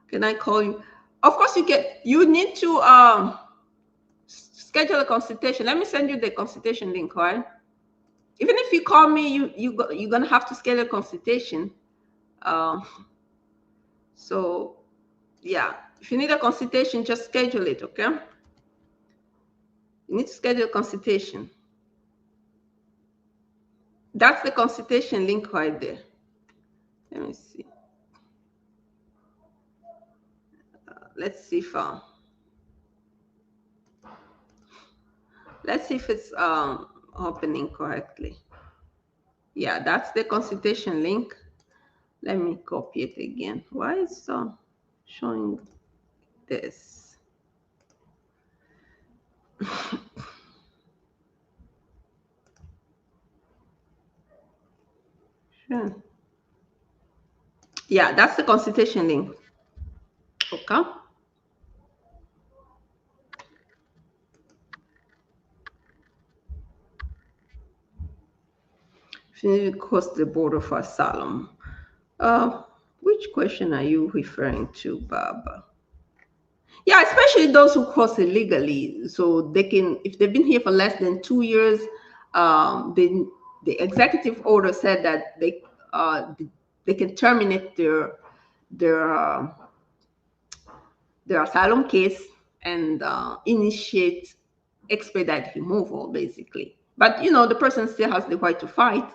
Can I call you? Of course you need to schedule a consultation. Let me send you the consultation link, right? Even if you call me, you're gonna have to schedule a consultation. So yeah, if you need a consultation, just schedule it, okay? You need to schedule a consultation. That's the consultation link right there. Let me see. Let's see if let's see if it's opening correctly. Yeah, that's the consultation link. Let me copy it again. Why is showing this? Sure. Yeah, that's the consultation link. Okay. If you need to cross the border for asylum. Uh, which question are you referring to, Baba? Yeah, especially those who cross illegally. So they can, if they've been here for less than 2 years, the executive order said that uh, they can terminate their uh, their asylum case and initiate expedite removal, basically. But the person still has the right to fight.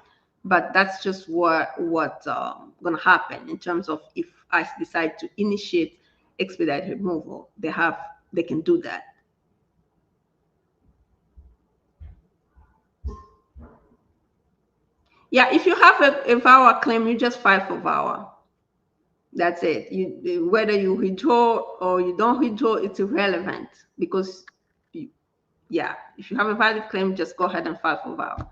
But that's just what gonna happen in terms of if ICE decide to initiate expedite removal, they can do that. Yeah, if you have a VAWA claim, you just file for VAWA. That's it. Whether you withdraw or you don't withdraw, it's irrelevant because you, yeah, if you have a valid claim, just go ahead and file for VAWA.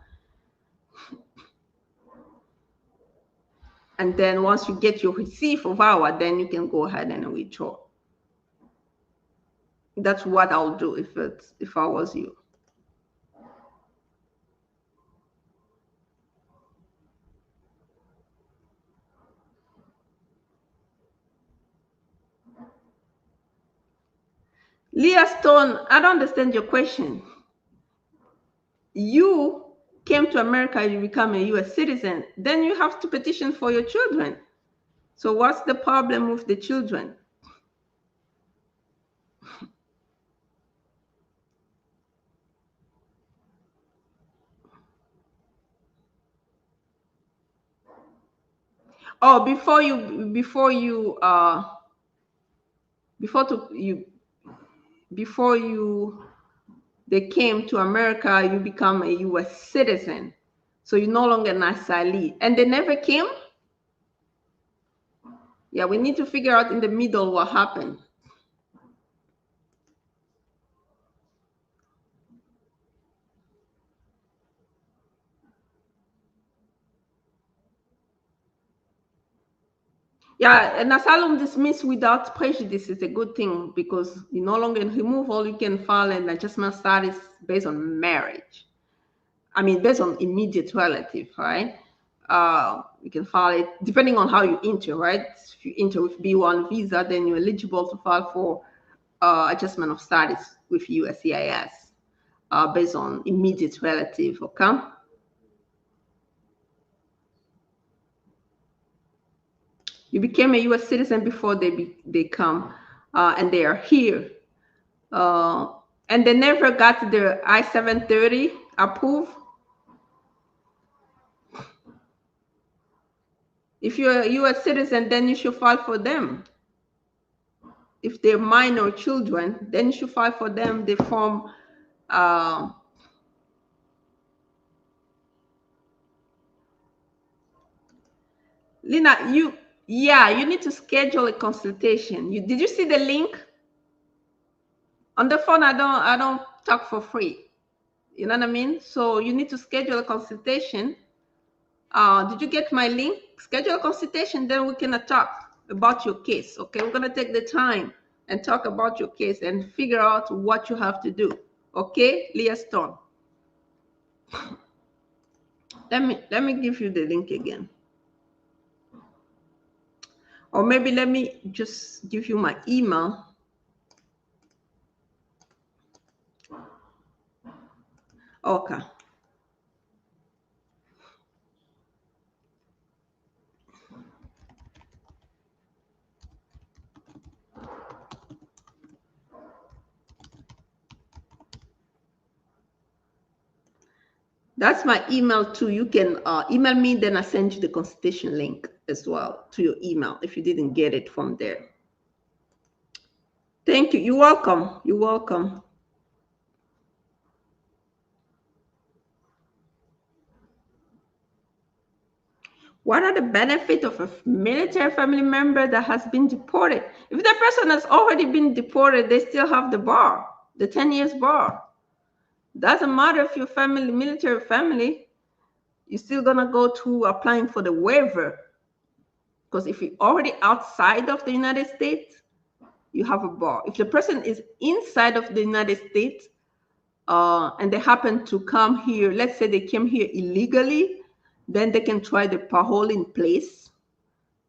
And then once you get your receipt for VAWA, then you can go ahead and withdraw. That's what I'll do if I was you. Leah Stone, I don't understand your question. You came to America, you become a US citizen, then you have to petition for your children. So what's the problem with the children? Oh, before to you before you they came to America, you become a US citizen. So you're no longer an asylee. And they never came? Yeah, we need to figure out in the middle what happened. Yeah, an asylum dismissed without prejudice is a good thing because you no longer in removal, you can file an adjustment status based on marriage. I mean, based on immediate relative, right? You can file it depending on how you enter, right? If you enter with B1 visa, then you're eligible to file for adjustment of status with USCIS based on immediate relative, okay? You became a US citizen before they come and they are here. Uh, and they never got their I-730 approved. If you're a US citizen, then you should file for them. If they're minor children, then you should file for them the form. Uh, Lina, yeah, you need to schedule a consultation. Did you see the link on the phone? I don't talk for free. You know what I mean? So you need to schedule a consultation. Did you get my link? Schedule a consultation, then we can talk about your case. Okay, we're gonna take the time and talk about your case and figure out what you have to do. Okay, Leah Stone. Let me give you the link again. Or maybe let me just give you my email. Okay. That's my email too. You can email me, then I send you the consultation link as well to your email if you didn't get it from there. Thank you. You're welcome. You're welcome. What are the benefits of a military family member that has been deported? If the person has already been deported, they still have the bar, the 10 years bar. Doesn't matter if you're family, military family, you're still gonna go to applying for the waiver. Because if you're already outside of the United States, you have a bar. If the person is inside of the United States and they happen to come here, let's say they came here illegally, then they can try the parole in place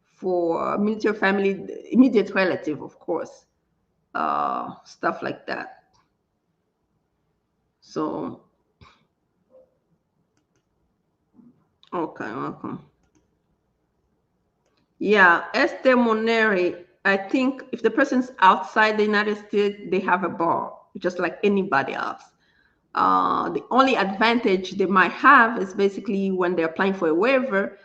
for military family, immediate relative, of course, stuff like that. So, okay, welcome. Yeah, Este Moneri, I think if the person's outside the United States, they have a bar, just like anybody else. The only advantage they might have is basically when they're applying for a waiver,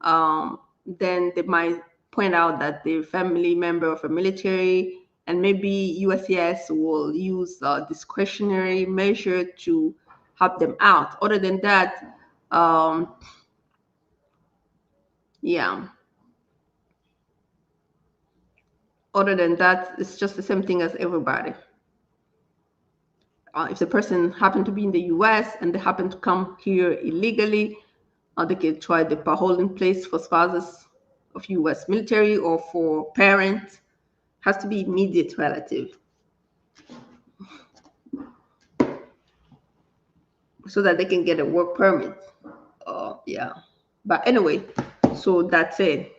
then they might point out that they're a family member of a military, and maybe USCIS will use a discretionary measure to help them out. Other than that, yeah. Other than that, it's just the same thing as everybody. If the person happened to be in the US and they happen to come here illegally, they can try the parole in place for spouses of US military or for parents. Has to be immediate relative so that they can get a work permit. Yeah. But anyway, so that's it.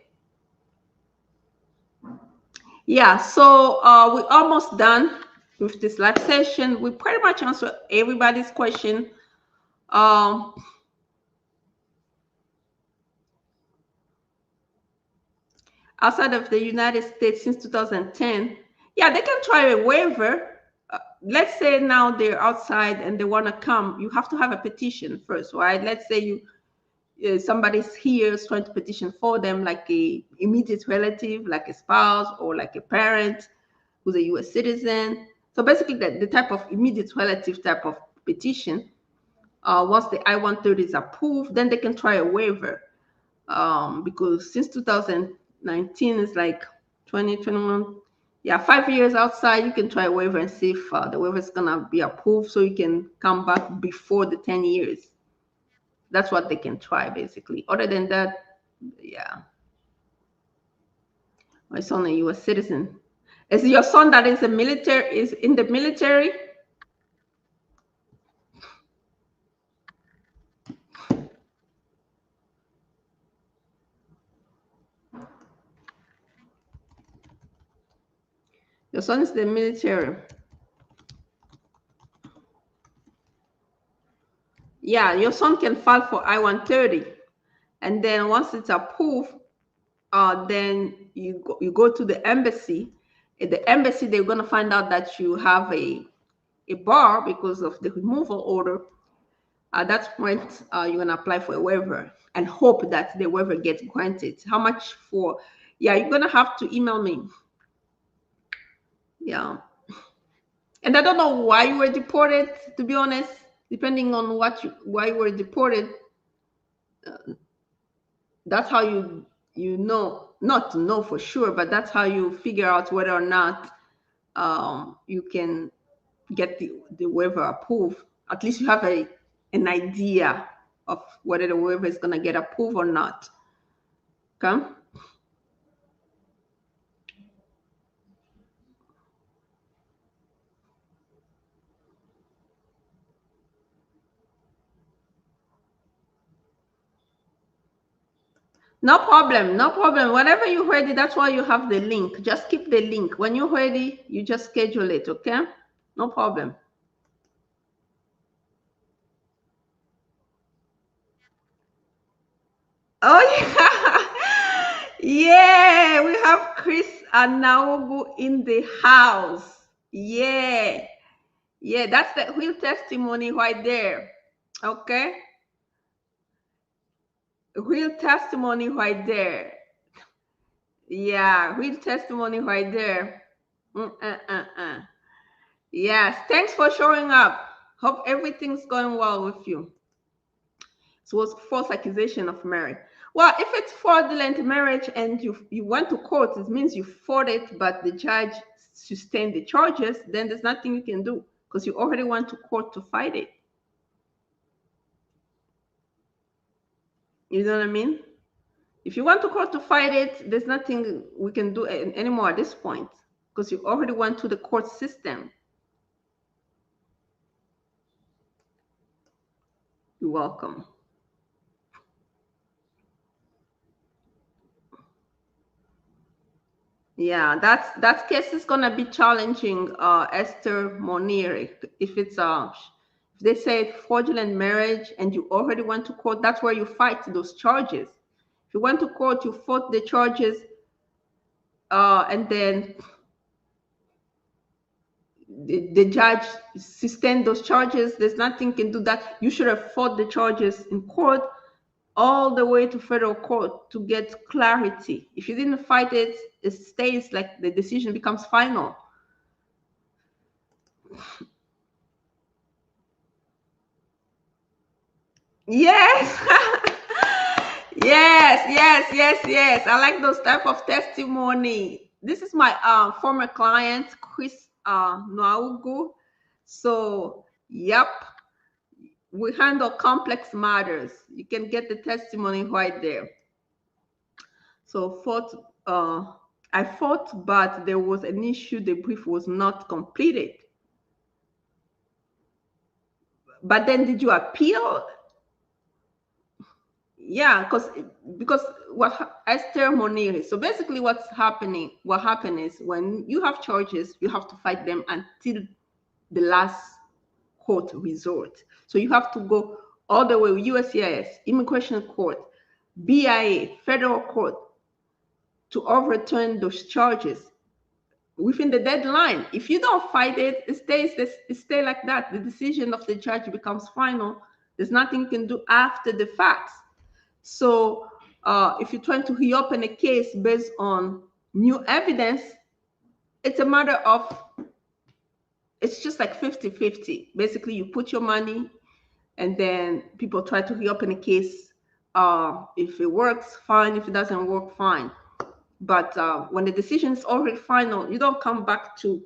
Yeah, so we're almost done with this live session. We pretty much answered everybody's question. Um, Outside of the United States since 2010, yeah, they can try a waiver. Let's say now they're outside and they want to come. You have to have a petition first, right? Let's say somebody's here is trying to petition for them, like a immediate relative, like a spouse or like a parent who's a U.S. citizen. So basically, the type of immediate relative type of petition. Once the I-130 is approved, then they can try a waiver. Because since 2019 is like 2021, yeah, 5 years outside, you can try a waiver and see if the waiver is gonna be approved, so you can come back before the 10 years. That's what they can try, basically. Other than that, yeah. My son, a U.S. citizen. Is your son that is a military? Is in the military? Your son is the military. Yeah, your son can file for I-130, and then once it's approved, then you go to the embassy. At the embassy, they're gonna find out that you have a bar because of the removal order. At that point, you're gonna apply for a waiver and hope that the waiver gets granted. How much for? Yeah, you're gonna have to email me. Yeah, and I don't know why you were deported. To be honest, depending on why you were deported, that's how you know, not to know for sure, but that's how you figure out whether or not you can get the waiver approved. At least you have an idea of whether the waiver is going to get approved or not. Okay. No problem. No problem. Whenever you're ready, that's why you have the link. Just keep the link. When you're ready, you just schedule it. Okay. No problem. Oh, yeah. Yeah. We have Chris and Naogu in the house. Yeah. Yeah. That's the real testimony right there. Okay. Real testimony right there. Yeah, real testimony right there. Mm-uh-uh-uh. Yes, thanks for showing up. Hope everything's going well with you. So it was false accusation of marriage. Well, if it's fraudulent marriage and you went to court, it means you fought it, but the judge sustained the charges, then there's nothing you can do because you already went to court to fight it. You know what I mean? If you want to court to fight it, there's nothing we can do anymore at this point because you already went to the court system. You're welcome. Yeah, that case is gonna be challenging, Esther Monieri. If they say fraudulent marriage and you already went to court, that's where you fight those charges. If you went to court, you fought the charges, and then the judge sustained those charges. There's nothing you can do that. You should have fought the charges in court all the way to federal court to get clarity. If you didn't fight it, it stays like the decision becomes final. Yes. Yes. I like those type of testimony. This is my former client, Chris Nwaugu. So, yep, we handle complex matters. You can get the testimony right there. So, I fought, but there was an issue. The brief was not completed. But then, did you appeal? Yeah, because what Esther Moniri. So basically, what happened is when you have charges, you have to fight them until the last court resort. So you have to go all the way USCIS, Immigration Court, BIA, Federal Court to overturn those charges within the deadline. If you don't fight it, it stays like that. The decision of the judge becomes final. There's nothing you can do after the facts. So if you're trying to reopen a case based on new evidence, it's a matter of, it's just like 50-50. Basically, you put your money and then people try to reopen a case. If it works, fine. If it doesn't work, fine. But when the decision is already final, you don't come back to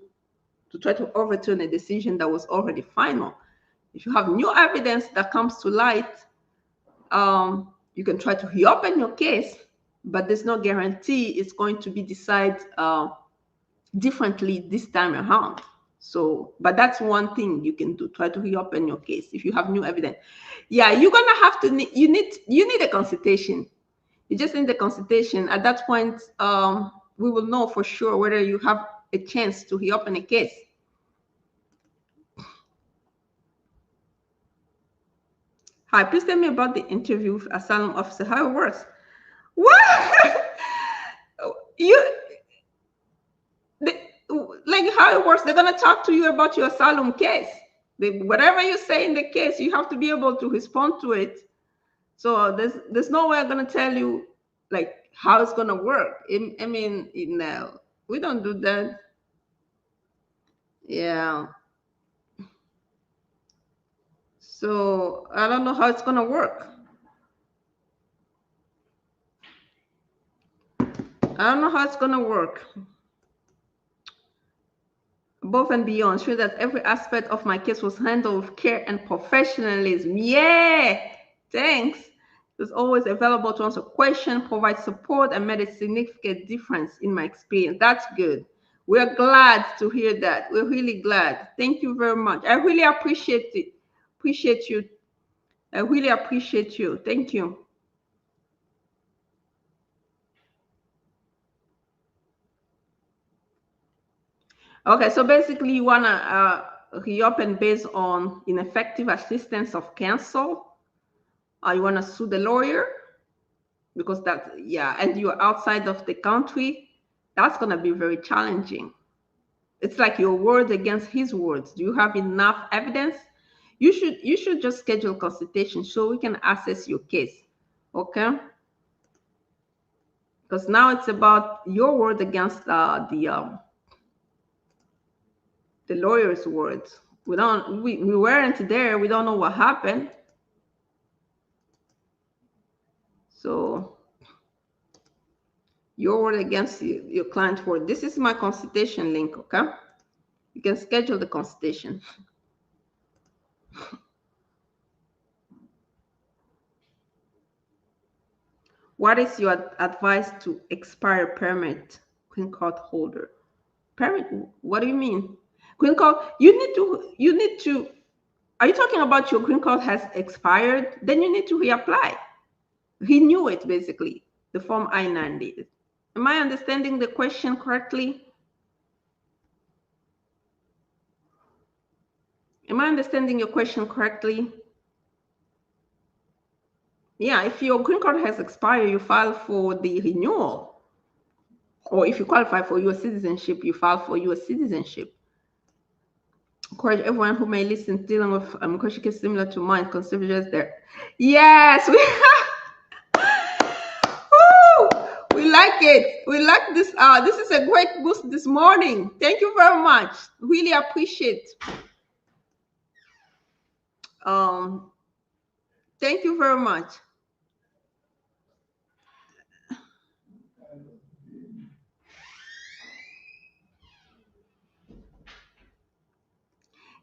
try to overturn a decision that was already final. If you have new evidence that comes to light, you can try to reopen your case, but there's no guarantee it's going to be decided differently this time around. So, but that's one thing you can do: try to reopen your case if you have new evidence. Yeah, you're gonna have to you need a consultation. You just need a consultation. At that point, we will know for sure whether you have a chance to reopen a case. Hi, please tell me about the interview with asylum officer, how it works. What? Like how it works, they're going to talk to you about your asylum case. Whatever you say in the case, you have to be able to respond to it. So there's no way I'm going to tell you like how it's going to work. I mean, no, we don't do that. Yeah. So I don't know how it's going to work. I don't know how it's going to work. Above and beyond, sure that every aspect of my case was handled with care and professionalism. Yeah, thanks. It was always available to answer questions, provide support, and made a significant difference in my experience. That's good. We're glad to hear that. We're really glad. Thank you very much. I really appreciate it. Appreciate you. I really appreciate you. Thank you. Okay, so basically you want to reopen based on ineffective assistance of counsel. You want to sue the lawyer because that, yeah, and you're outside of the country. That's going to be very challenging. It's like your word against his words. Do you have enough evidence? You should just schedule consultation so we can assess your case. Okay, because now it's about your word against the lawyer's words. We weren't there. We don't know what happened. So your word against your client's word. This is my consultation link. Okay, you can schedule the consultation. What is your advice to expire permit green card holder? Permit? What do you mean? Green card? You need to. Are you talking about your green card has expired? Then you need to reapply. Renew it basically. The form I-90. Am I understanding the question correctly? Am I understanding your question correctly? Yeah, if your green card has expired, you file for the renewal. Or if you qualify for US citizenship, you file for US citizenship. Encourage everyone who may listen dealing with immigration case similar to mine, consider just there. Yes, Woo! We like it. We like this. This is a great boost this morning. Thank you very much. Really appreciate. Um, thank you very much.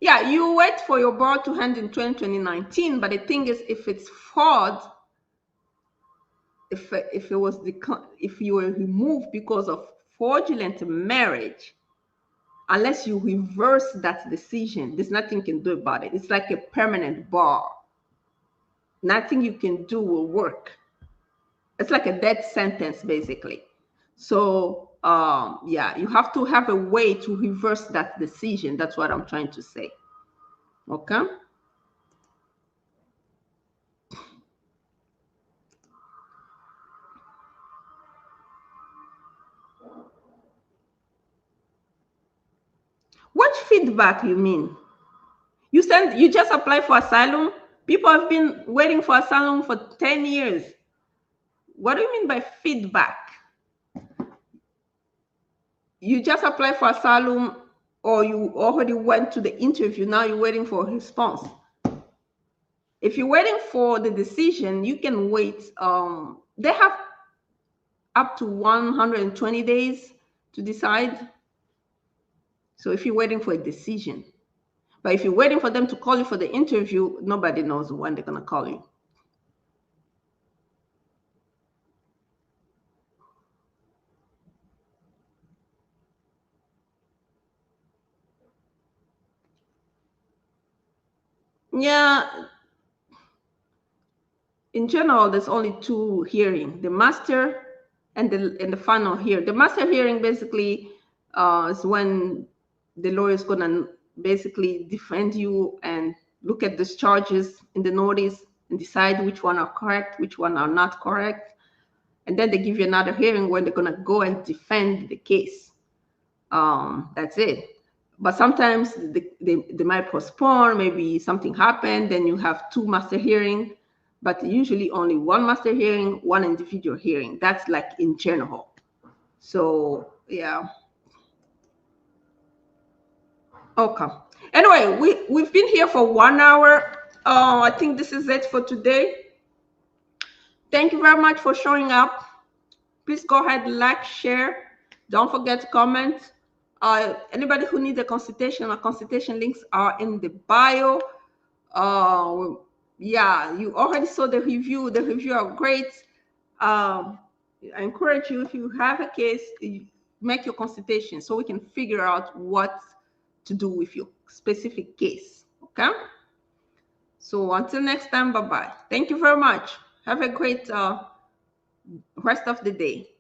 Yeah, you wait for your board to end in 2019, but the thing is, if it's fraud, if it was if you were removed because of fraudulent marriage, unless you reverse that decision, there's nothing you can do about it. It's like a permanent bar. Nothing you can do will work. It's like a death sentence, basically. So, yeah, you have to have a way to reverse that decision. That's what I'm trying to say. Okay. What feedback you mean? You just apply for asylum? People have been waiting for asylum for 10 years. What do you mean by feedback? You just apply for asylum or you already went to the interview, now you're waiting for a response. If you're waiting for the decision, you can wait. They have up to 120 days to decide. So if you're waiting for a decision, but if you're waiting for them to call you for the interview, nobody knows when they're going to call you. Yeah, in general, there's only two hearings: the master and the final hearing. The master hearing basically is when the lawyer is gonna basically defend you and look at these charges in the notice and decide which one are correct, which one are not correct, and then they give you another hearing when they're gonna go and defend the case. That's it. But sometimes they might postpone, maybe something happened, then you have two master hearings, but usually only one master hearing, one individual hearing. That's like in general. So yeah. Okay. Anyway, we've been here for 1 hour. I think this is it for today. Thank you very much for showing up. Please go ahead, like, share. Don't forget to comment. Anybody who needs a consultation, our consultation links are in the bio. Yeah, you already saw the review. The review are great. I encourage you, if you have a case, make your consultation so we can figure out what to do with your specific case. Okay. So until next time, bye bye. Thank you very much. Have a great rest of the day.